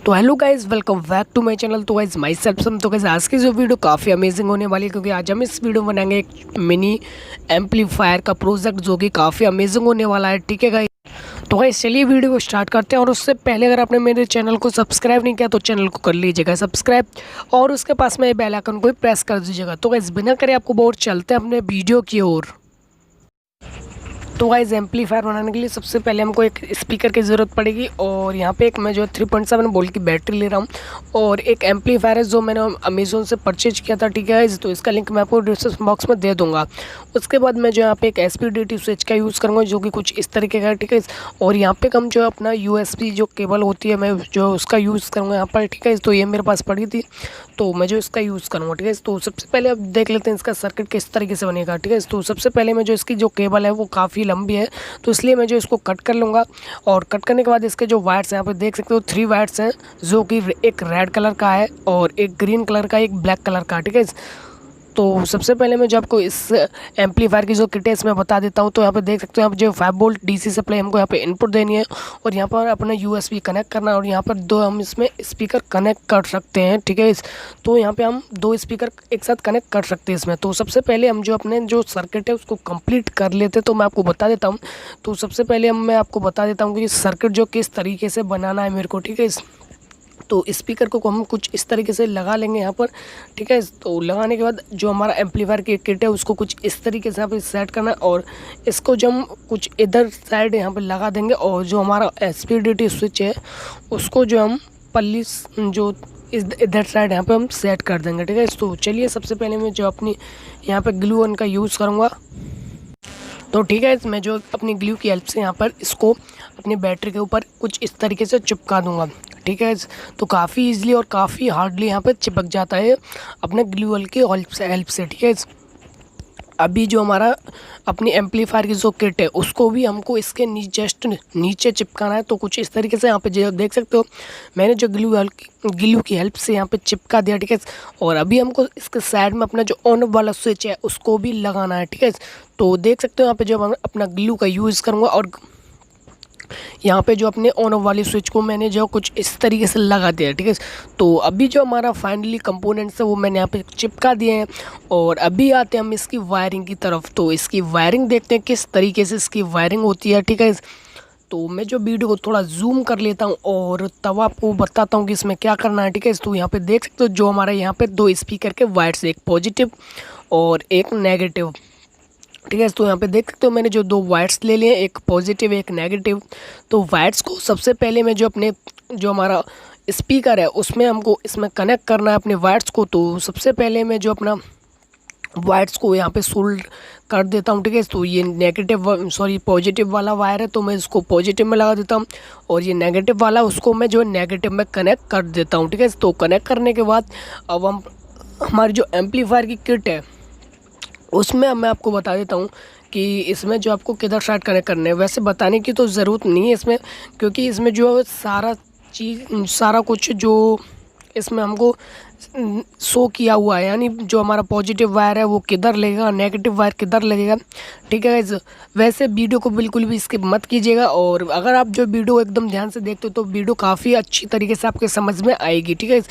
तो hello guys, welcome back to my channel. तो guys myself Sam. तो guys आज की जो वीडियो काफ़ी अमेजिंग होने वाली है, क्योंकि आज हम इस वीडियो में बनाएंगे एक मिनी एम्पलीफायर का प्रोजेक्ट जो कि काफ़ी अमेजिंग होने वाला है। ठीक है गाइज, तो गाइज चलिए वीडियो को स्टार्ट करते हैं। और उससे पहले अगर आपने मेरे चैनल को सब्सक्राइब नहीं किया तो चैनल को कर लीजिएगा सब्सक्राइब, और उसके पास में बेल आइकन को भी प्रेस कर दीजिएगा। तो गाइज बिना करे आपको बहुत चलते हैं अपने वीडियो की ओर। तो गाइस एम्पलीफायर बनाने के लिए सबसे पहले हमको एक स्पीकर की ज़रूरत पड़ेगी, और यहाँ पे एक मैं जो 3.7 वोल्ट की बैटरी ले रहा हूँ, और एक एम्पलीफायर है जो मैंने अमेज़ोन से परचेज किया था। ठीक है गाइस, तो इसका लिंक मैं आपको डिस्क्रिप्शन बॉक्स में दे दूँगा। उसके बाद मैं जो यहाँ पे एक SPDT स्विच का यूज़ करूँगा जो कि कुछ इस तरीके का है। ठीक है, और यहाँ पे हम जो अपना USB जो केबल होती है मैं जो उसका यूज़ करूँगा यहाँ पर। ठीक है, तो ये मेरे पास पड़ी थी तो मैं जो इसका यूज़ करूँगा। ठीक है, तो सबसे पहले अब देख लेते हैं इसका सर्किट किस तरीके से बनेगा। ठीक है, तो सबसे पहले मैं जो इसकी जो केबल है वो काफ़ी लंबी है, तो इसलिए मैं जो इसको कट कर लूँगा। और कट करने के बाद इसके जो वायर्स हैं यहाँ पे देख सकते हो 3 वायर्स हैं, जो कि एक रेड कलर का है और एक ग्रीन कलर का, एक ब्लैक कलर का। ठीक है, तो सबसे पहले मैं जो आपको इस एम्पलीफायर की जो किट है इसमें बता देता हूँ। तो यहाँ पे देख सकते हो यहाँ पे जो 5 वोल्ट DC सप्लाई हमको यहाँ पे इनपुट देनी है, और यहाँ पर अपना USB कनेक्ट करना है, और यहाँ पर 2 हम इसमें स्पीकर कनेक्ट कर सकते हैं। ठीक है, तो यहाँ पे हम 2 स्पीकर एक साथ कनेक्ट कर सकते हैं इसमें। तो सबसे पहले हम जो अपने जो सर्किट है उसको कंप्लीट कर लेते, तो मैं आपको बता देता हूँ। तो सबसे पहले मैं आपको बता देता हूँ कि सर्किट जो किस तरीके से बनाना है मेरे को। ठीक है, तो स्पीकर को हम कुछ इस तरीके से लगा लेंगे यहाँ पर। ठीक है, तो लगाने के बाद जो हमारा एम्पलीफायर की किट है उसको कुछ इस तरीके से यहाँ पे सेट करना है, और इसको जो हम कुछ इधर साइड यहाँ पे लगा देंगे, और जो हमारा SPDT स्विच है उसको जो हम पल्ली जो इधर साइड यहाँ पे हम सेट कर देंगे। ठीक है, तो चलिए सबसे पहले मैं जो अपनी यहाँ पर ग्लू गन का यूज़ करूँगा। तो ठीक है, मैं जो अपनी ग्लू की हेल्प से यहाँ पर इसको अपनी बैटरी के ऊपर कुछ इस तरीके से चिपका दूंगा। ठीक है, तो काफ़ी इजीली और काफ़ी हार्डली यहाँ पर चिपक जाता है अपने ग्लू गन की हेल्प से। ठीक है, अभी जो हमारा अपनी एम्पलीफायर की जो किट है उसको भी हमको इसके जस्ट नीचे चिपकाना है। तो कुछ इस तरीके से यहाँ पे जो देख सकते हो मैंने जो ग्लू की हेल्प से यहाँ पे चिपका दिया। ठीक है, और अभी हमको इसके साइड में अपना जो ऑन ऑफ वाला स्विच है उसको भी लगाना है। ठीक है, तो देख सकते हो यहाँ पे जो मैं अपना ग्लू का यूज़ करूँगा, और यहाँ पे जो अपने ऑन ऑफ वाली स्विच को मैंने जो कुछ इस तरीके से लगा दिया। ठीक है, तो अभी जो हमारा फाइनली कंपोनेंट्स है वो मैंने यहाँ पे चिपका दिए हैं, और अभी आते हैं हम इसकी वायरिंग की तरफ। तो इसकी वायरिंग देखते हैं किस तरीके से इसकी वायरिंग होती है। ठीक है, तो मैं जो वीडियो को थोड़ा जूम कर लेता हूँ और तब आपको बताता हूँ कि इसमें क्या करना है। ठीक है, तो यहाँ पे देख सकते हो जो हमारा यहाँ पे 2 स्पीकर के वायर्स, एक पॉजिटिव और एक नेगेटिव। ठीक है, तो यहाँ पे देख सकते हो मैंने जो 2 वायर्स ले लिए, एक पॉजिटिव एक नेगेटिव। तो वायर्स को सबसे पहले मैं जो अपने जो हमारा स्पीकर है उसमें हमको इसमें कनेक्ट करना है अपने वायर्स को। तो सबसे पहले मैं जो अपना वायर्स को यहाँ पे सोल्ड कर देता हूँ। ठीक है, तो ये पॉजिटिव वाला वायर है तो मैं इसको पॉजिटिव में लगा देता हूँ, और ये नेगेटिव वाला उसको मैं जो नेगेटिव में कनेक्ट कर देता हूँ। ठीक है, तो कनेक्ट करने के बाद अब हम हमारी जो एम्पलीफायर की किट है उसमें मैं आपको बता देता हूँ कि इसमें जो आपको किधर साइड कनेक्ट करने हैं। वैसे बताने की तो ज़रूरत नहीं है इसमें, क्योंकि इसमें जो सारा कुछ जो इसमें हमको शो किया हुआ है, यानी जो हमारा पॉजिटिव वायर है वो किधर लगेगा, नेगेटिव वायर किधर लगेगा। ठीक है गाइस, वैसे वीडियो को बिल्कुल भी स्किप मत कीजिएगा, और अगर आप जो वीडियो एकदम ध्यान से देखते हो तो वीडियो काफ़ी अच्छी तरीके से आपके समझ में आएगी। ठीक है,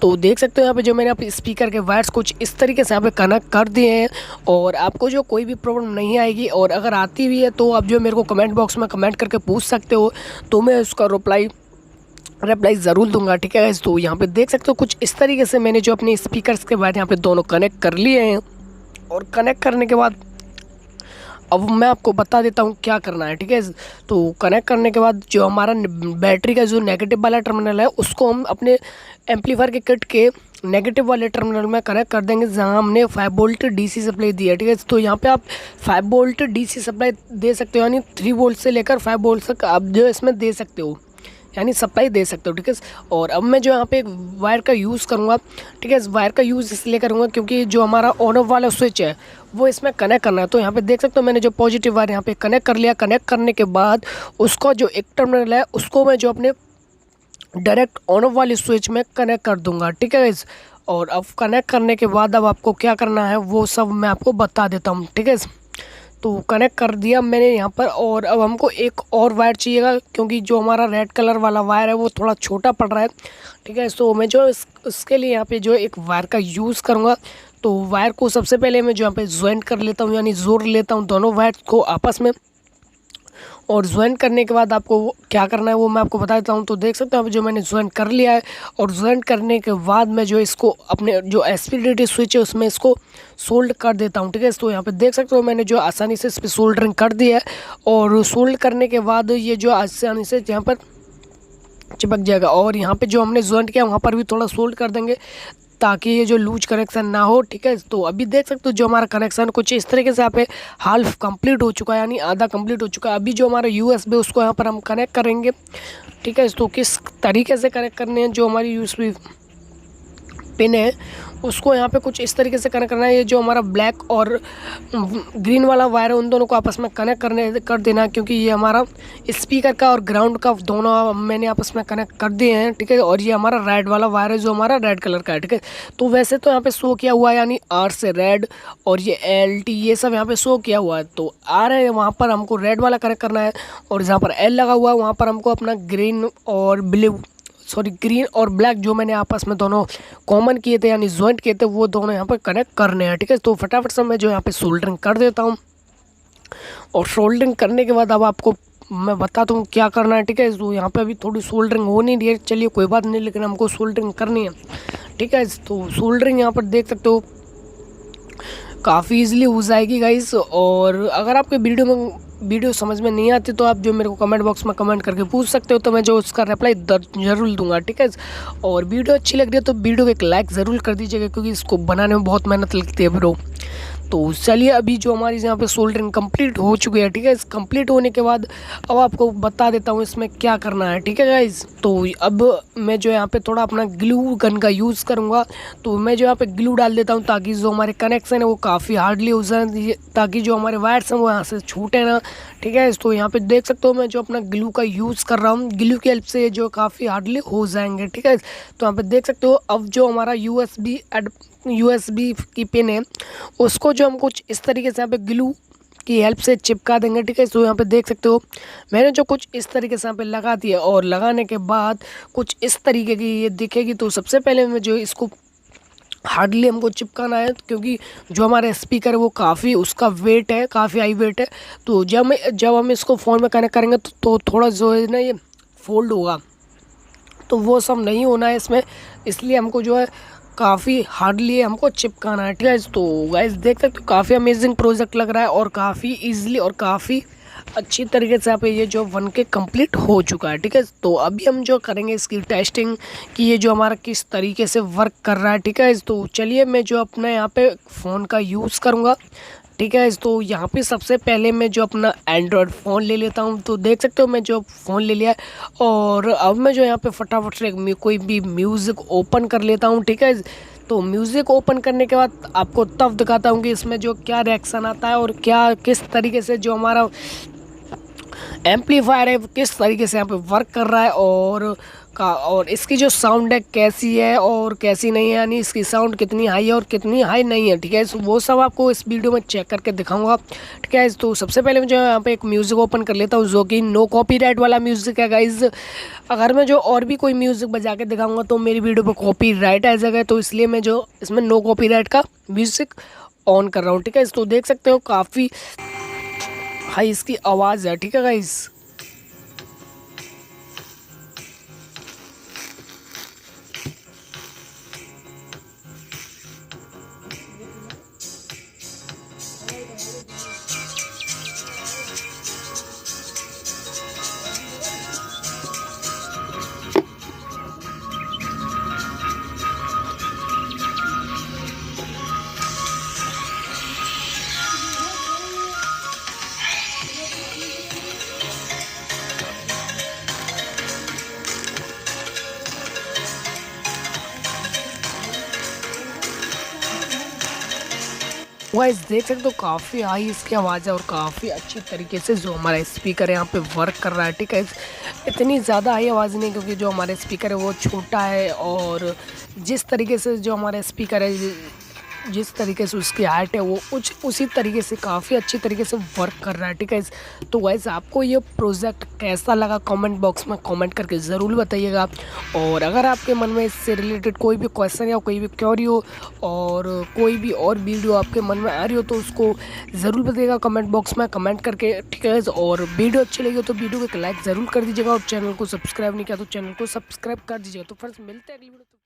तो देख सकते हो यहाँ पे जो मैंने अपने स्पीकर के वायर्स कुछ इस तरीके से यहाँ पे कनेक्ट कर दिए हैं, और आपको जो कोई भी प्रॉब्लम नहीं आएगी, और अगर आती भी है तो आप जो मेरे को कमेंट बॉक्स में कमेंट करके पूछ सकते हो, तो मैं उसका रिप्लाई ज़रूर दूंगा। ठीक है, तो यहाँ पे देख सकते हो कुछ इस तरीके से मैंने जो अपने स्पीकर्स के बाद यहाँ पे दोनों कनेक्ट कर लिए हैं, और कनेक्ट करने के बाद अब मैं आपको बता देता हूँ क्या करना है। ठीक है, तो कनेक्ट करने के बाद जो हमारा बैटरी का जो नेगेटिव वाला टर्मिनल है उसको हम अपने एम्पलीफायर के किट के नेगेटिव वाले टर्मिनल में कनेक्ट कर देंगे जहाँ हमने 5 वोल्ट DC सप्लाई दी है। ठीक है, तो यहाँ पे आप 5 वोल्ट DC सप्लाई दे सकते हो, यानी 3 वोल्ट से लेकर 5 वोल्ट तक आप जो इसमें दे सकते हो, यानी सप्लाई दे सकते हो। ठीक है, और अब मैं जो यहाँ पे एक वायर का यूज़ करूँगा। ठीक है, इस वायर का यूज़ इसलिए करूँगा क्योंकि जो हमारा ऑन ऑफ वाला स्विच है वो इसमें कनेक्ट करना है। तो यहाँ पे देख सकते हो मैंने जो पॉजिटिव वायर यहाँ पे कनेक्ट कर लिया। कनेक्ट करने के बाद उसका जो एक टर्मिनल है उसको मैं जो अपने डायरेक्ट ऑन ऑफ वाली स्विच में कनेक्ट कर दूँगा। ठीक है, और अब कनेक्ट करने के बाद अब आपको क्या करना है वो सब मैं आपको बता देता हूँ। ठीक है, तो कनेक्ट कर दिया मैंने यहाँ पर। और अब हमको एक और वायर चाहिएगा, क्योंकि जो हमारा रेड कलर वाला वायर है वो थोड़ा छोटा पड़ रहा है, ठीक है। तो मैं जो इसके लिए यहाँ पे जो एक वायर का यूज़ करूँगा। तो वायर को सबसे पहले मैं जो यहाँ पे ज्वाइन कर लेता हूँ, यानी जोड़ लेता हूँ दोनों वायर को आपस में। और ज्वाइन करने के बाद आपको क्या करना है वो मैं आपको बता देता हूँ। तो देख सकते हो जो मैंने ज्वाइन कर लिया है। और ज्वाइन करने के बाद मैं जो इसको अपने जो एसपीडीटी स्विच है उसमें इसको सोल्ड कर देता हूँ, ठीक है। तो यहाँ पे देख सकते हो मैंने जो आसानी से इस पर सोल्डरिंग कर दिया है। और सोल्ड करने के बाद ये जो आसानी से यहाँ पर चिपक जाएगा। और यहाँ पे जो हमने ज्वाइन किया वहाँ पर भी थोड़ा सोल्ड कर देंगे, ताकि ये जो लूज कनेक्शन ना हो, ठीक है। तो अभी देख सकते हो जो हमारा कनेक्शन कुछ इस तरीके से यहाँ पे हाफ कंप्लीट हो चुका है, यानी आधा कंप्लीट हो चुका है। अभी जो हमारा यूएसबी उसको यहाँ पर हम कनेक्ट करेंगे, ठीक है। तो किस तरीके से कनेक्ट करने हैं, जो हमारी यूएसबी पिन है उसको यहाँ पे कुछ इस तरीके से कनेक्ट करना है। ये जो हमारा ब्लैक और ग्रीन वाला वायर है उन दोनों को आपस में कनेक्ट कर देना है, क्योंकि ये हमारा स्पीकर का और ग्राउंड का दोनों मैंने आपस में कनेक्ट कर दिए हैं, ठीक है। और ये हमारा रेड वाला वायर है जो हमारा रेड कलर का है, ठीक है। तो वैसे तो यहाँ पे शो किया हुआ है यानी आर से रेड, और ये LT ये सब यहाँ पे शो किया हुआ है। तो आर है वहाँ पर हमको रेड वाला कनेक्ट करना है, और जहाँ पर L लगा हुआ है वहाँ पर हमको अपना ग्रीन और ब्लैक जो मैंने आपस में दोनों कॉमन किए थे यानी ज्वाइंट किए थे वो दोनों यहाँ पर कनेक्ट करने हैं, ठीक है। तो फटाफट से मैं जो यहाँ पे सोल्डरिंग कर देता हूँ। और सोल्डरिंग करने के बाद अब आपको मैं बताता हूँ क्या करना है, ठीक है। तो यहाँ पे अभी थोड़ी सोल्डरिंग हो नहीं रही है, चलिए कोई बात नहीं, लेकिन हमको सोल्डरिंग करनी है, ठीक है। तो सोल्डरिंग यहाँ पर देख सकते हो काफ़ी ईजिली हो जाएगी गाइस। और अगर आपके वीडियो समझ में नहीं आती तो आप जो मेरे को कमेंट बॉक्स में कमेंट करके पूछ सकते हो, तो मैं जो उसका रिप्लाई जरूर दूंगा, ठीक है। और वीडियो अच्छी लग रही है तो वीडियो को एक लाइक ज़रूर कर दीजिएगा, क्योंकि इसको बनाने में बहुत मेहनत लगती है ब्रो। तो चलिए अभी जो हमारी यहाँ पे सोल्डरिंग कंप्लीट हो चुकी है, ठीक है। इस कंप्लीट होने के बाद अब आपको बता देता हूँ इसमें क्या करना है, ठीक है गाइज। तो अब मैं जो यहाँ पे थोड़ा अपना ग्लू गन का यूज़ करूँगा। तो मैं जो यहाँ पे ग्लू डाल देता हूँ, ताकि जो हमारे कनेक्शन है वो काफ़ी हार्डली हो जाए, ताकि जो हमारे वायर्स हैं वो यहाँ से छूटे ना, ठीक है। तो यहाँ पे देख सकते हो मैं जो अपना ग्लू का यूज़ कर रहा हूँ, ग्लू की हेल्प से जो काफ़ी हार्डली हो जाएंगे, ठीक है। तो यहाँ पे देख सकते हो अब जो हमारा यूएसबी की पिन है उसको जो हम कुछ इस तरीके से यहाँ पे ग्लू की हेल्प से चिपका देंगे, ठीक है। तो यहाँ पे देख सकते हो मैंने जो कुछ इस तरीके से यहाँ पे लगा दिया, और लगाने के बाद कुछ इस तरीके की ये दिखेगी। तो सबसे पहले मैं जो इसको हार्डली हमको चिपकाना है, क्योंकि जो हमारा स्पीकर है वो काफ़ी उसका वेट है, काफ़ी हाई वेट है। तो जब हम इसको फ़ोन में कनेक्ट करेंगे तो थोड़ा जो है ना ये फोल्ड होगा, तो वो सब नहीं होना है इसमें, इसलिए हमको जो है काफ़ी हार्डली हमको चिपकाना है, ठीक है। तो गाइस देख सकते हो काफ़ी अमेजिंग प्रोजेक्ट लग रहा है, और काफ़ी इजीली और काफ़ी अच्छी तरीके से यहाँ पे ये जो 1K कंप्लीट हो चुका है, ठीक है। तो अभी हम जो करेंगे इसकी टेस्टिंग कि ये जो हमारा किस तरीके से वर्क कर रहा है, ठीक है। तो चलिए मैं जो अपना यहाँ पे फ़ोन का यूज़ करूँगा, ठीक है। तो यहाँ पे सबसे पहले मैं जो अपना एंड्रॉयड फ़ोन ले लेता हूँ। तो देख सकते हो मैं जो फ़ोन ले लिया है, और अब मैं जो यहाँ पे फटाफट से कोई भी म्यूज़िक ओपन कर लेता हूँ, ठीक है। तो म्यूज़िक ओपन करने के बाद आपको तब दिखाता हूँ कि इसमें जो क्या रिएक्शन आता है, और क्या किस तरीके से जो हमारा एम्पलीफायर है किस तरीके से यहाँ पे वर्क कर रहा है, और इसकी जो साउंड है कैसी है और कैसी नहीं है, यानी इसकी साउंड कितनी हाई है और कितनी हाई नहीं है, ठीक है। तो वो सब आपको इस वीडियो में चेक करके दिखाऊंगा, ठीक है। तो सबसे पहले मैं जो यहाँ पे एक म्यूज़िक ओपन कर लेता हूँ, जो कि नो कॉपीराइट वाला म्यूज़िक है गाइज। अगर मैं जो और भी कोई म्यूज़िक बजा के दिखाऊँगा तो मेरी वीडियो पर कॉपीराइट आ जाएगा, तो इसलिए मैं जो इसमें नो कॉपीराइट का म्यूज़िक ऑन कर रहा हूँ, ठीक है। तो देख सकते हो काफ़ी हाई इसकी आवाज़ है, ठीक है गाइज। वाइस देख सकते हो काफ़ी हाई इसकी आवाज़ है, और काफ़ी अच्छी तरीके से जो हमारा स्पीकर है यहाँ पे वर्क कर रहा है, ठीक है। इतनी ज़्यादा हाई आवाज़ नहीं, क्योंकि जो हमारा स्पीकर है वो छोटा है, और जिस तरीके से जो हमारा स्पीकर है जिस तरीके से उसकी आर्ट है वो कुछ उसी तरीके से काफ़ी अच्छी तरीके से वर्क कर रहा है, ठीक है। तो वैसे आपको ये प्रोजेक्ट कैसा लगा कमेंट बॉक्स में कमेंट करके ज़रूर बताइएगा। और अगर आपके मन में इससे रिलेटेड कोई भी क्वेश्चन या कोई भी क्वेरी हो और कोई भी और वीडियो आपके मन में आ रही हो तो उसको ज़रूर बताइएगा कमेंट बॉक्स में कमेंट करके, ठीक है। और वीडियो अच्छी लगी हो तो वीडियो को एक लाइक ज़रूर कर दीजिएगा और चैनल को सब्सक्राइब नहीं किया तो चैनल को सब्सक्राइब कर दीजिएगा। तो फ्रेंड्स मिलते हैं अगली वीडियो।